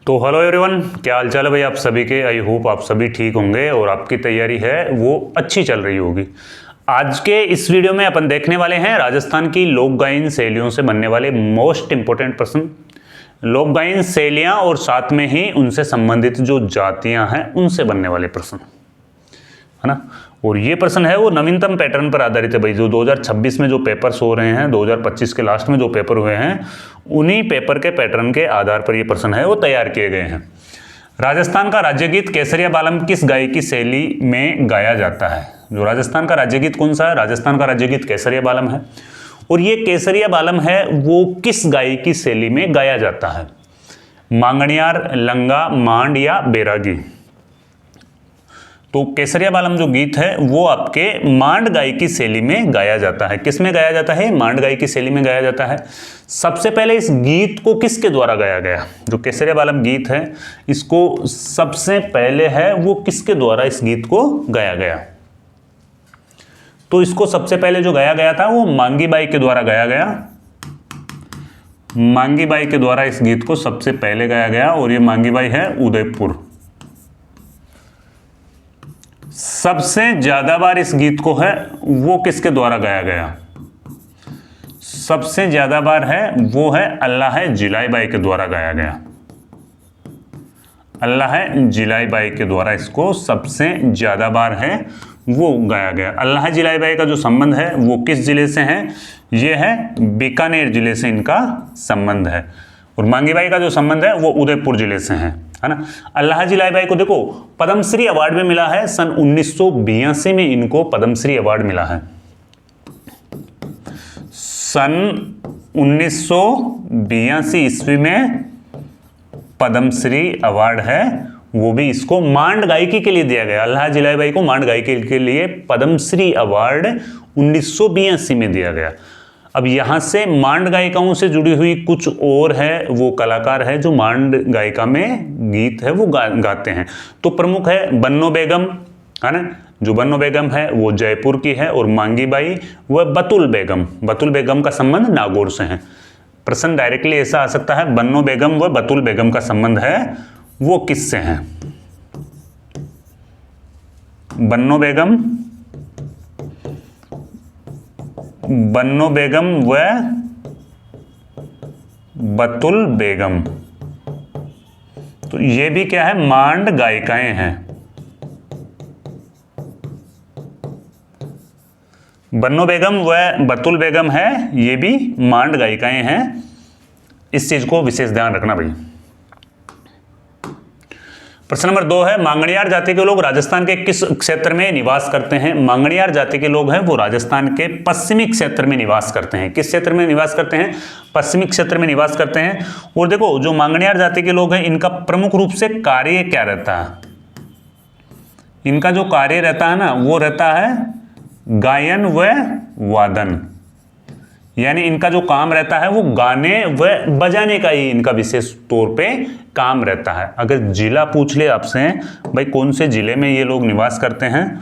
तो hello everyone, क्या हाल चाल है भाई आप सभी के। आई होप आप सभी ठीक होंगे और आपकी तैयारी है वो अच्छी चल रही होगी। आज के इस वीडियो में अपन देखने वाले हैं राजस्थान की लोक गायन शैलियों से बनने वाले मोस्ट इंपोर्टेंट प्रश्न, लोक शैलियाँ और साथ में ही उनसे संबंधित जो जातियाँ हैं उनसे बनने वाले प्रश्न, है ना। और ये प्रश्न है वो नवीनतम पैटर्न पर आधारित है भाई। जो 2026 में जो पेपर्स हो रहे हैं, 2025 के लास्ट में जो पेपर हुए हैं, उन्हीं पेपर के पैटर्न के आधार पर ये प्रश्न है वो तैयार किए गए हैं। राजस्थान का राज्य गीत केसरिया बालम किस गायकी शैली में गाया जाता है? जो राजस्थान का राज्य गीत कौन सा है? राजस्थान का राज्य गीत केसरिया बालम है। और ये केसरिया बालम है वो किस गायकी शैली में गाया जाता है? मांगणियार, लंगा, मांड या बैरागी? तो केसरिया बालम जो गीत है वो आपके मांड गायकी शैली में गाया जाता है। किस में गाया जाता है? मांड गायकी शैली में गाया जाता है। सबसे पहले इस गीत को किसके द्वारा गाया गया? जो केसरिया बालम गीत है इसको सबसे पहले है वो किसके द्वारा इस गीत को गाया गया? तो इसको सबसे पहले जो गाया गया था वो मांगी बाई के द्वारा गाया गया। मांगी बाई के द्वारा इस गीत को सबसे पहले गाया गया और ये मांगी बाई है उदयपुर। सबसे ज्यादा बार इस गीत को है वो किसके द्वारा गाया गया? सबसे ज्यादा बार है वो है अल्लाह जिलाई बाई के द्वारा गाया गया। अल्लाह जिलाई बाई के द्वारा इसको सबसे ज्यादा बार है वो गाया गया। अल्लाह जिलाई बाई का जो संबंध है वो किस जिले से है? ये है बीकानेर जिले से इनका संबंध है। और मांगी बाई का जो संबंध है वो उदयपुर जिले से है ना। अल्लाह जिलाई बाई को देखो पद्मश्री अवार्ड में मिला है। सन 1982 में इनको पद्मश्री अवार्ड मिला है। सन 1982 ईस्वी में पद्मश्री अवार्ड है, वो भी इसको मांड गायकी के लिए दिया गया। अल्लाह जिलाई बाई को मांड गायकी के लिए पद्मश्री अवार्ड 1982 में दिया गया। अब यहाँ से मांड गायिकाओं से जुड़ी हुई कुछ और है वो कलाकार है जो मांड गायिका में गीत है वो गाते हैं। तो प्रमुख है बन्नो बेगम, है ना। जो बन्नो बेगम है वो जयपुर की है और मांगी बाई व बतुल बेगम। बतुल बेगम का संबंध नागौर से है। प्रश्न डायरेक्टली ऐसा आ सकता है बन्नो बेगम व बतुल बेगम का संबंध है वो किससे है? बन्नो बेगम व बतुल बेगम। तो ये भी क्या है? मांड गायिकाएं हैं। बन्नो बेगम व बतुल बेगम है, ये भी मांड गायिकाएं हैं। इस चीज को विशेष ध्यान रखना भाई। प्रश्न नंबर 2 है मांगणियार जाति के लोग राजस्थान के किस क्षेत्र में निवास करते हैं? मांगणियार जाति के लोग हैं वो राजस्थान के पश्चिमी क्षेत्र में निवास करते हैं। किस क्षेत्र में निवास करते हैं? पश्चिमी क्षेत्र में निवास करते हैं। और देखो जो मांगणियार जाति के लोग हैं इनका प्रमुख रूप से कार्य क्या रहता है? इनका जो कार्य रहता है ना वो रहता है गायन व वादन। यानी इनका जो काम रहता है वो गाने व बजाने का ही इनका विशेष तौर पे काम रहता है। अगर जिला पूछ ले आपसे भाई कौन से जिले में ये लोग निवास करते हैं,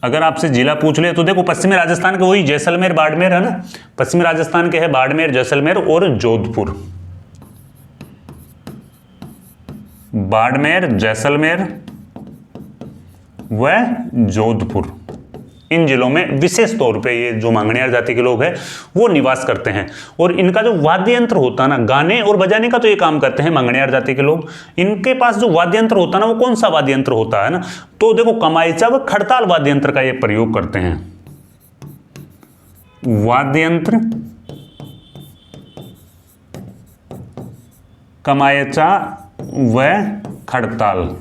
अगर आपसे जिला पूछ ले तो देखो पश्चिमी राजस्थान के वही जैसलमेर बाड़मेर है ना। पश्चिमी राजस्थान के है बाड़मेर, जैसलमेर और जोधपुर। बाड़मेर, जैसलमेर व जोधपुर, इन जिलों में विशेष तौर पे ये जो मांगणियार जाति के लोग हैं वो निवास करते हैं। और इनका जो वाद्य यंत्र होता है ना, गाने और बजाने का तो ये काम करते हैं मांगणियार जाति के लोग। इनके पास जो वाद्य यंत्र होता है ना वो कौन सा वाद्य यंत्र होता है ना? तो देखो कमाईचा व खड़ताल वाद्य यंत्र का ये प्रयोग करते हैं। वाद्य यंत्र कमाईचा व खड़ताल,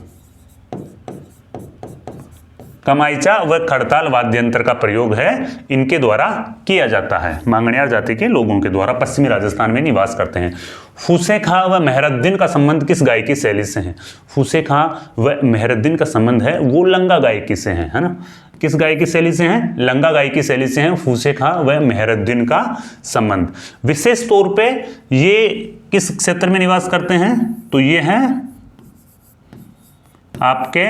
कमाईचा व खड़ताल वाद्य यंत्र का प्रयोग है इनके द्वारा किया जाता है। मांगणियार जाति के लोगों के द्वारा पश्चिमी राजस्थान में निवास करते हैं। फूसे खां व मेहरुद्दीन का संबंध किस गायकी शैली से है? फूसे खां व मेहरुद्दीन का संबंध है वो लंगा गायकी से है ना। किस गायकी शैली से हैं? लंगा गायकी शैली से हैं फूसे खां व मेहरुद्दीन का संबंध। विशेष तौर पे ये किस क्षेत्र में निवास करते हैं? तो ये है आपके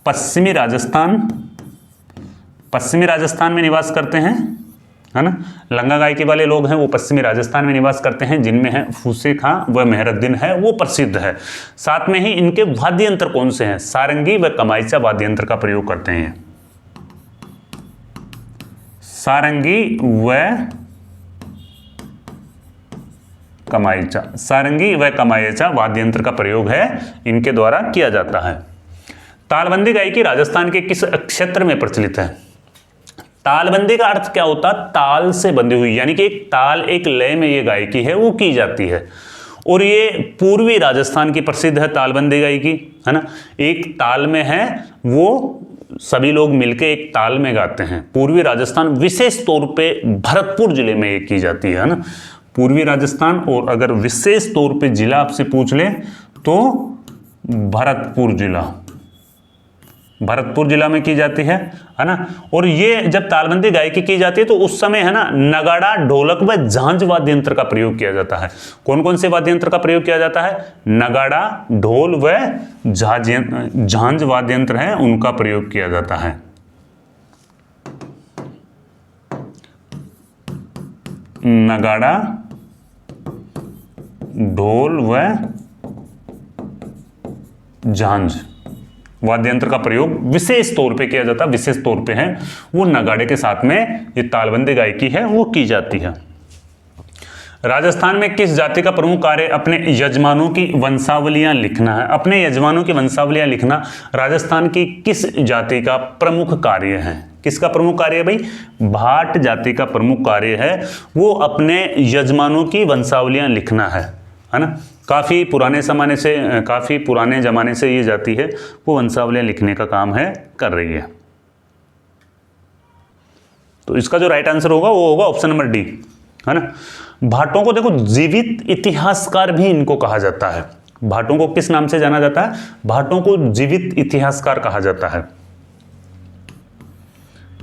पश्चिमी राजस्थान में निवास करते हैं। है ना। लंगा गायकी वाले लोग हैं वो पश्चिमी राजस्थान में निवास करते हैं, जिनमें है फूसे खां व मेहरुद्दीन है वो प्रसिद्ध है। साथ में ही इनके वाद्य यंत्र कौन से हैं, सारंगी व कमाईचा वाद्य यंत्र का प्रयोग करते हैं। सारंगी व कमाईचा, सारंगी व कमाईचा वाद्य यंत्र का प्रयोग है इनके द्वारा किया जाता है। तालबंदी गायकी राजस्थान के किस क्षेत्र में प्रचलित है। तालबंदी का अर्थ क्या होता है, ताल से बंधी हुई, यानी कि एक ताल एक लय में ये गायकी है वो की जाती है। और ये पूर्वी राजस्थान की प्रसिद्ध है तालबंदी गायकी, है ना। एक ताल में है, वो सभी लोग मिलकर एक ताल में गाते हैं। पूर्वी राजस्थान विशेष तौर पे भरतपुर जिले में ये की जाती है ना, पूर्वी राजस्थान। और अगर विशेष तौर पे जिला आपसे पूछ ले तो भरतपुर जिला, भरतपुर जिला में की जाती है ना। और ये जब तालबंदी गायकी की जाती है तो उस समय है ना नगाड़ा, ढोलक व झांझ वाद्य यंत्र का प्रयोग किया जाता है। कौन कौन से वाद्य यंत्र का प्रयोग किया जाता है, नगाड़ा, ढोल व झांझ वाद्य यंत्र है उनका प्रयोग किया जाता है। नगाड़ा, ढोल व झांझ वाद्य यंत्र का प्रयोग विशेष तौर पे किया जाता है, विशेष तौर पे है वो नगाड़े के साथ में ये तालबंदी गायकी है वो की जाती है। राजस्थान में किस जाति का प्रमुख कार्य अपने यजमानों की वंशावलियां लिखना है। अपने यजमानों की वंशावलियां लिखना राजस्थान की किस जाति का प्रमुख कार्य है। किसका प्रमुख कार्य है भाई, भाट जाति का प्रमुख कार्य है वो अपने यजमानों की वंशावलियां लिखना है ना। काफ़ी पुराने ज़माने से ये जाति है वो वंशावलियां लिखने का काम है कर रही है। तो इसका जो राइट आंसर होगा वो होगा ऑप्शन नंबर डी, है ना। भाटों को देखो जीवित इतिहासकार भी इनको कहा जाता है। भाटों को किस नाम से जाना जाता है, भाटों को जीवित इतिहासकार कहा जाता है।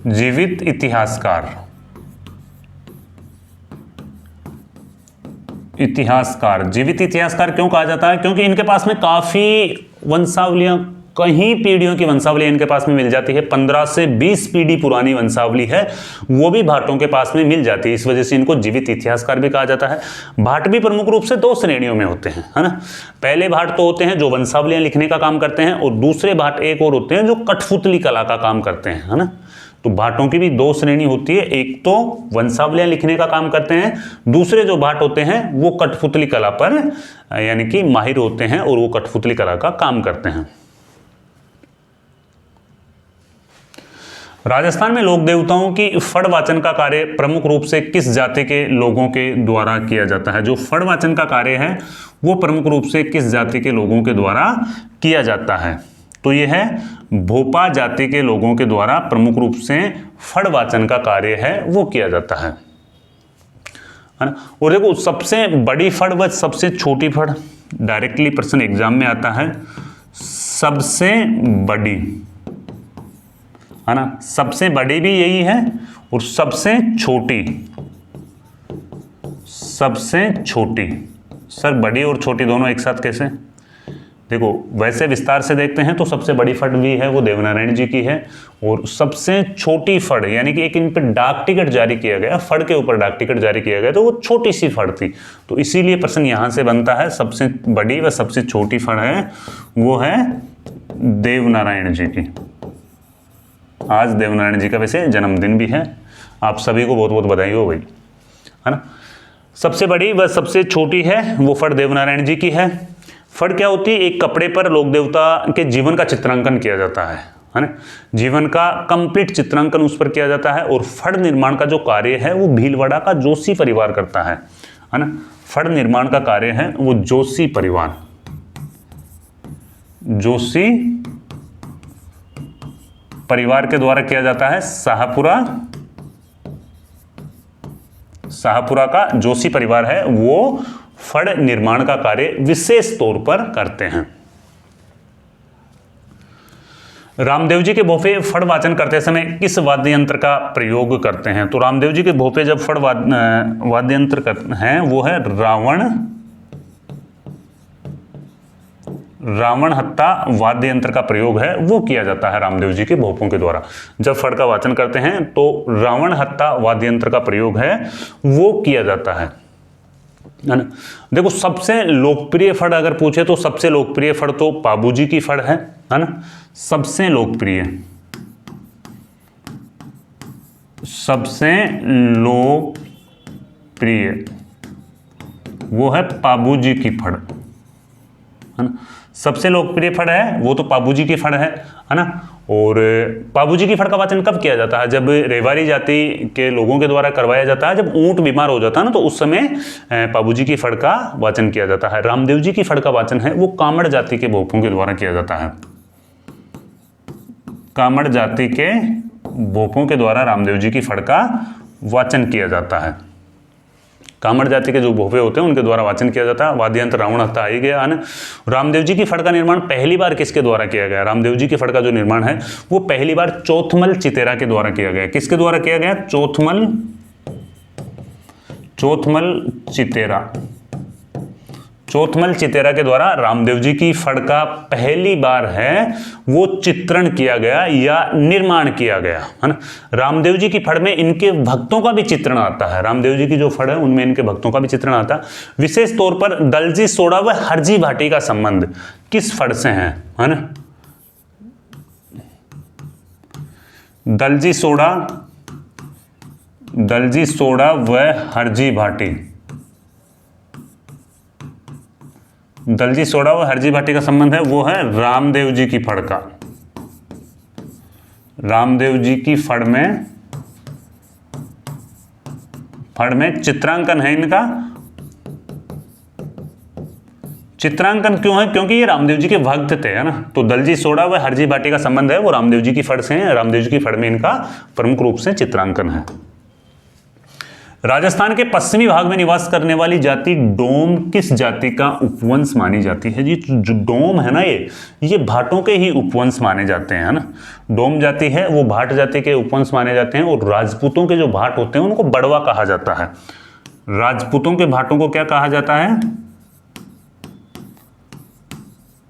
जीवित इतिहासकार, जीवित इतिहासकार क्यों कहा जाता है, क्योंकि इनके पास में काफी वंशावलियां, कई पीढ़ियों की वंशावली इनके पास में मिल जाती है। 15 से 20 पीढ़ी पुरानी वंशावली है वो भी भाटों के पास में मिल जाती है, इस वजह से इनको जीवित इतिहासकार भी कहा जाता है। भाट भी प्रमुख रूप से 2 श्रेणियों में होते हैं, है ना। पहले भाट तो होते हैं जो वंशावलियां लिखने का काम करते हैं, और दूसरे भाट एक और होते हैं जो कठपुतली कला का काम करते हैं, है ना। तो भाटों की भी 2 श्रेणी होती है, एक तो वंशावलियां लिखने का काम करते हैं, दूसरे जो भाट होते हैं वो कठपुतली कला पर यानी कि माहिर होते हैं और वो कठपुतली कला का काम करते हैं। राजस्थान में लोक देवताओं की फड़ वाचन का कार्य प्रमुख रूप से किस जाति के लोगों के द्वारा किया जाता है। जो फड़ वाचन का कार्य है वो प्रमुख रूप से किस जाति के लोगों के द्वारा किया जाता है, तो यह है भोपा जाति के लोगों के द्वारा प्रमुख रूप से फड़ वाचन का कार्य है वो किया जाता है ना। और देखो सबसे बड़ी फड़ व सबसे छोटी फड़, डायरेक्टली प्रश्न एग्जाम में आता है। सबसे बड़ी, है ना, सबसे बड़ी भी यही है और सबसे छोटी, सबसे छोटी। सर बड़ी और छोटी दोनों एक साथ कैसे, देखो वैसे विस्तार से देखते हैं तो सबसे बड़ी फड़ भी है वो देवनारायण जी की है, और सबसे छोटी फड़ यानी कि एक इन पर डाक टिकट जारी किया गया, फड़ के ऊपर डाक टिकट जारी किया गया तो वो छोटी सी फड़ थी, तो इसीलिए प्रश्न यहां से बनता है सबसे बड़ी व सबसे छोटी फड़ है वो है देवनारायण जी की। आज देवनारायण जी का वैसे जन्मदिन भी है, आप सभी को बहुत बहुत बधाई हो भाई, है ना। सबसे बड़ी व सबसे छोटी है वो फड़ देवनारायण जी की है। फड़ क्या होती है, एक कपड़े पर लोक देवता के जीवन का चित्रांकन किया जाता है ना, जीवन का कंप्लीट चित्रांकन उस पर किया जाता है। और फड़ निर्माण का जो कार्य है वो भीलवाड़ा का जोशी परिवार करता है ना। फड़ निर्माण का कार्य है वो जोशी परिवार, जोशी परिवार के द्वारा किया जाता है। शाहपुरा का जोशी परिवार है वो फड़ निर्माण का कार्य विशेष तौर पर करते हैं। रामदेव जी के भोपे फड़ वाचन करते समय किस वाद्य यंत्र का प्रयोग करते हैं, तो रामदेव जी के भोपे जब फड़ वाद्य यंत्र हैं वो है रावण हत्ता वाद्य यंत्र का प्रयोग है वो किया जाता है रामदेव जी के भोपों के द्वारा। जब फड़ का वाचन करते हैं तो रावण हत्ता वाद्य यंत्र का प्रयोग है वो किया जाता है ना। देखो सबसे लोकप्रिय फड़ अगर पूछे तो सबसे लोकप्रिय फड़ तो पाबूजी की फड़ है ना। सबसे लोकप्रिय वो है पाबूजी की फड़ है ना। सबसे लोकप्रिय फड़ है वो तो पाबूजी की फड़ है ना। और पाबूजी की फड़ का वाचन कब किया जाता है? जब रेवाड़ी जाति के लोगों के द्वारा करवाया जाता है, जब ऊंट बीमार हो जाता है ना, तो उस समय पाबूजी की फड़ का वाचन किया जाता है। रामदेव जी की फड़ का वाचन है वो कामड़ जाति के भोपों के द्वारा किया जाता है। कामड़ जाति के भोपों के द्वारा रामदेव जी की फड़ का वाचन किया जाता है। कामड़ जाति के जो भोपे होते हैं उनके द्वारा वाचन किया जाता है। वाद्य यंत्र रावण हत्ता आ ही गया है ना। रामदेव जी की फड़ का निर्माण पहली बार किसके द्वारा किया गया? रामदेव जी की फड़ का जो निर्माण है वो पहली बार चौथमल चितेरा के द्वारा किया गया। किसके द्वारा किया गया? चौथमल चितेरा। चौथमल चितेरा के द्वारा रामदेव जी की फड़ का पहली बार है वो चित्रण किया गया या निर्माण किया गया है ना। रामदेव जी की फड़ में इनके भक्तों का भी चित्रण आता है। रामदेव जी की जो फड़ है उनमें इनके भक्तों का भी चित्रण आता है। विशेष तौर पर दलजी सोडा व हरजी भाटी का संबंध किस फड़ से है ना। दलजी सोडा व हरजी भाटी। दलजी सोडा व हरजी भाटी का संबंध है वो है रामदेव जी की फड़ का। रामदेव जी की फड़ में चित्रांकन है इनका। चित्रांकन क्यों है? क्योंकि ये रामदेव जी के भक्त थे है ना। तो दलजी सोडा व हरजी भाटी का संबंध है वो रामदेव जी की फड़ से है। रामदेव जी की फड़ में इनका प्रमुख रूप से चित्रांकन है। राजस्थान के पश्चिमी भाग में निवास करने वाली जाति डोम किस जाति का उपवंश मानी जाती है जी? जो डोम है ना ये भाटों के ही उपवंश माने जाते हैं ना। डोम जाति है वो भाट जाति के उपवंश माने जाते हैं। और राजपूतों के जो भाट होते हैं उनको बड़वा कहा जाता है। राजपूतों के भाटों को क्या कहा जाता है?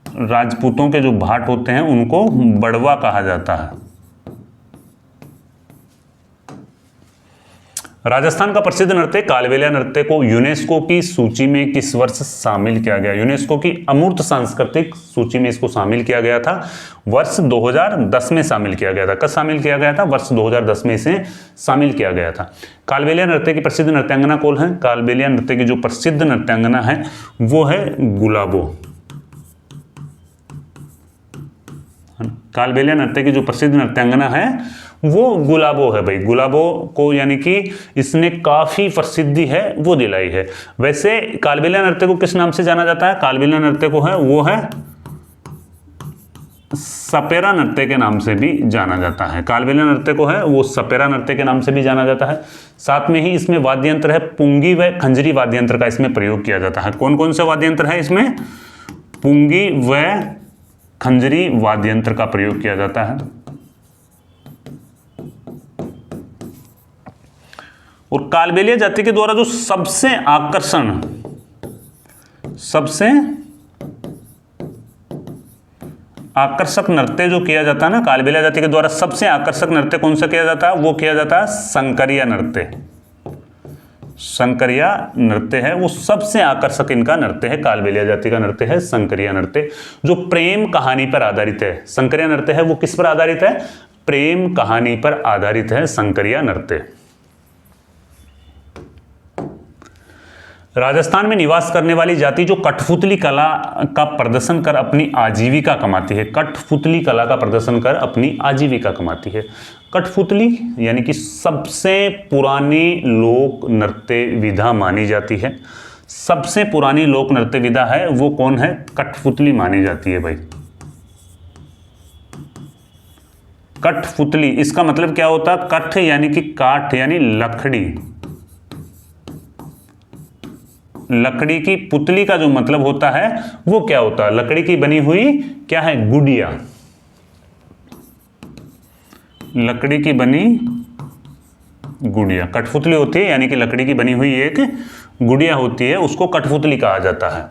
राजपूतों के जो भाट होते हैं उनको बड़वा कहा जाता है। राजस्थान का प्रसिद्ध नृत्य कालबेलिया नृत्य को यूनेस्को की सूची में किस वर्ष शामिल किया गया? यूनेस्को की अमूर्त सांस्कृतिक सूची में इसको शामिल किया गया था। वर्ष 2010 में शामिल किया गया था। कब शामिल किया गया था? वर्ष 2010 में इसे शामिल किया गया था। कालबेलिया नृत्य की प्रसिद्ध नृत्यांगना कौन है? कालबेलिया नृत्य की जो प्रसिद्ध नृत्यांगना है वो है गुलाबो। कालबेलिया नृत्य की जो प्रसिद्ध नृत्यांगना है वो गुलाबो है भाई। गुलाबो को यानी कि इसने काफी प्रसिद्धि है वो दिलाई है। वैसे कालबेलिया नृत्य को किस नाम से जाना जाता है? कालबेलिया नृत्य को है वो है सपेरा नृत्य के नाम से भी जाना जाता है। कालबेलिया नृत्य को है वो सपेरा नृत्य के नाम से भी जाना जाता है। साथ में ही इसमें वाद्य यंत्र है पुंगी व खंजरी वाद्य यंत्र का इसमें प्रयोग किया जाता है। कौन कौन से वाद्य यंत्र है इसमें? पुंगी व खंजरी वाद्य यंत्र का प्रयोग किया जाता है। और कालबेलिया जाति के द्वारा जो सबसे आकर्षक नृत्य जो किया जाता है ना, कालबेलिया जाति के द्वारा सबसे आकर्षक नृत्य कौन सा किया जाता है? वो किया जाता है संकरिया नृत्य। संकरिया नृत्य है वो सबसे आकर्षक इनका नृत्य है। कालबेलिया जाति का नृत्य है संकरिया नृत्य, जो प्रेम कहानी पर आधारित है। संकरिया नृत्य है वो किस पर आधारित है? प्रेम कहानी पर आधारित है संकरिया नृत्य। राजस्थान में निवास करने वाली जाति जो कठपुतली कला का प्रदर्शन कर अपनी आजीविका कमाती है। कठपुतली कला का प्रदर्शन कर अपनी आजीविका कमाती है। कठपुतली यानी कि सबसे पुरानी लोक नृत्य विधा मानी जाती है। सबसे पुरानी लोक नृत्य विधा है वो कौन है? कठपुतली मानी जाती है भाई। कठपुतली इसका मतलब क्या होता है? कठ यानी कि काठ यानी लकड़ी। लकड़ी की पुतली का जो मतलब होता है वो क्या होता है? लकड़ी की बनी हुई क्या है? गुड़िया। लकड़ी की बनी गुड़िया कठपुतली होती है, यानी कि लकड़ी की बनी हुई एक गुड़िया होती है, उसको कठपुतली कहा जाता है।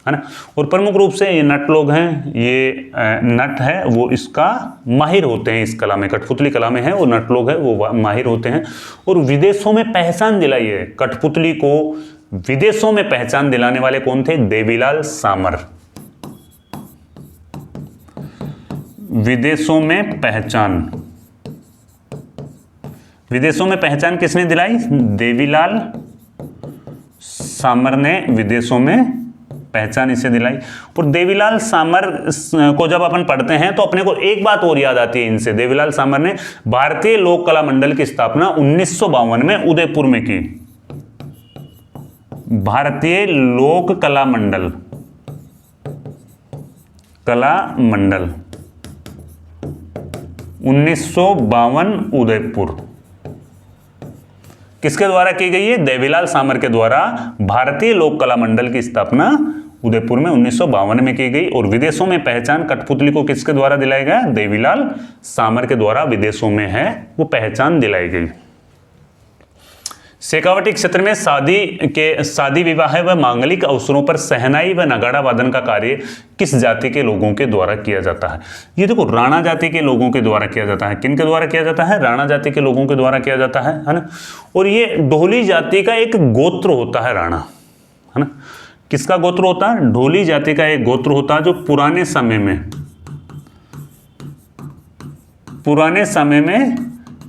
है ना। और प्रमुख रूप से ये नट लोग हैं, ये नट है वो इसका माहिर होते हैं, इस कला में, कठपुतली कला में है, वो नट लोग हैं वो माहिर होते हैं। और विदेशों में पहचान दिलाई है कठपुतली को, विदेशों में पहचान दिलाने वाले कौन थे? देवीलाल सामर। विदेशों में पहचान किसने दिलाई? देवीलाल सामर ने विदेशों में पहचान इसे दिलाई। और देवीलाल सामर को जब अपन पढ़ते हैं तो अपने को एक बात और याद आती है इनसे। देवीलाल सामर ने भारतीय लोक कला मंडल की स्थापना 1952 में उदयपुर में की। भारतीय लोक कला मंडल 1952 उदयपुर किसके द्वारा की गई है? देवीलाल सामर के द्वारा भारतीय लोक कला मंडल की स्थापना उदयपुर में 1952 में की गई। और विदेशों में पहचान कठपुतली को किसके द्वारा दिलाया गया? देवीलाल सामर के द्वारा विदेशों में है वो पहचान दिलाई गई। शेखावटी क्षेत्र में शादी विवाह व मांगलिक अवसरों पर सहनाई व नगाड़ा वादन का कार्य किस जाति के लोगों के द्वारा किया जाता है? ये देखो, राणा जाति के लोगों के द्वारा किया जाता है। किन के द्वारा किया जाता है? राणा जाति के लोगों के द्वारा किया जाता है ना। और ये ढोली जाति का एक गोत्र होता है राणा, है ना। किसका गोत्र होता है? ढोली जाति का एक गोत्र होता है जो पुराने समय में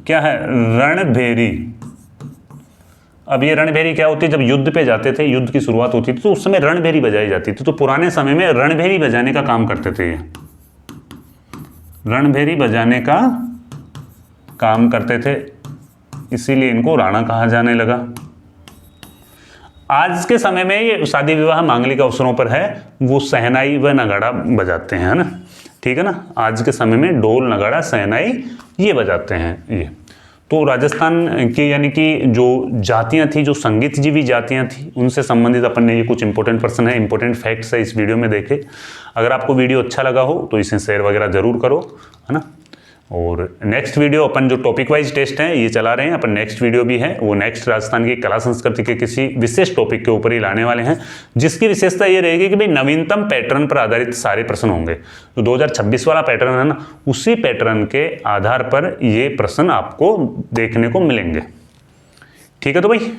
क्या है? रणभेरी। अब ये रणभेरी क्या होती है? जब युद्ध पे जाते थे, युद्ध की शुरुआत होती थी तो उस समय रणभेरी बजाई जाती थी। तो पुराने समय में रणभेरी बजाने का काम करते थे ये, रणभेरी बजाने का काम करते थे, इसीलिए इनको राणा कहा जाने लगा। आज के समय में ये शादी विवाह मांगलिक अवसरों पर है वो सहनाई व नगाड़ा बजाते हैं, है ना। ठीक है ना, आज के समय में ढोल नगाड़ा सहनाई ये बजाते हैं ये। तो राजस्थान की यानी कि जो जातियां थी, जो संगीतजीवी जातियां थी, उनसे संबंधित अपन ने ये कुछ इंपॉर्टेंट पर्सन है, इंपॉर्टेंट फैक्ट्स है इस वीडियो में देखे। अगर आपको वीडियो अच्छा लगा हो तो इसे शेयर वगैरह जरूर करो, है ना। और नेक्स्ट वीडियो अपन जो टॉपिक वाइज टेस्ट हैं ये चला रहे हैं अपन, नेक्स्ट वीडियो भी है वो नेक्स्ट राजस्थान की कला संस्कृति के किसी विशेष टॉपिक के ऊपर ही लाने वाले हैं, जिसकी विशेषता ये रहेगी कि भाई नवीनतम पैटर्न पर आधारित सारे प्रश्न होंगे। तो 2026 वाला पैटर्न है ना, उसी पैटर्न के आधार पर ये प्रश्न आपको देखने को मिलेंगे। ठीक है तो भाई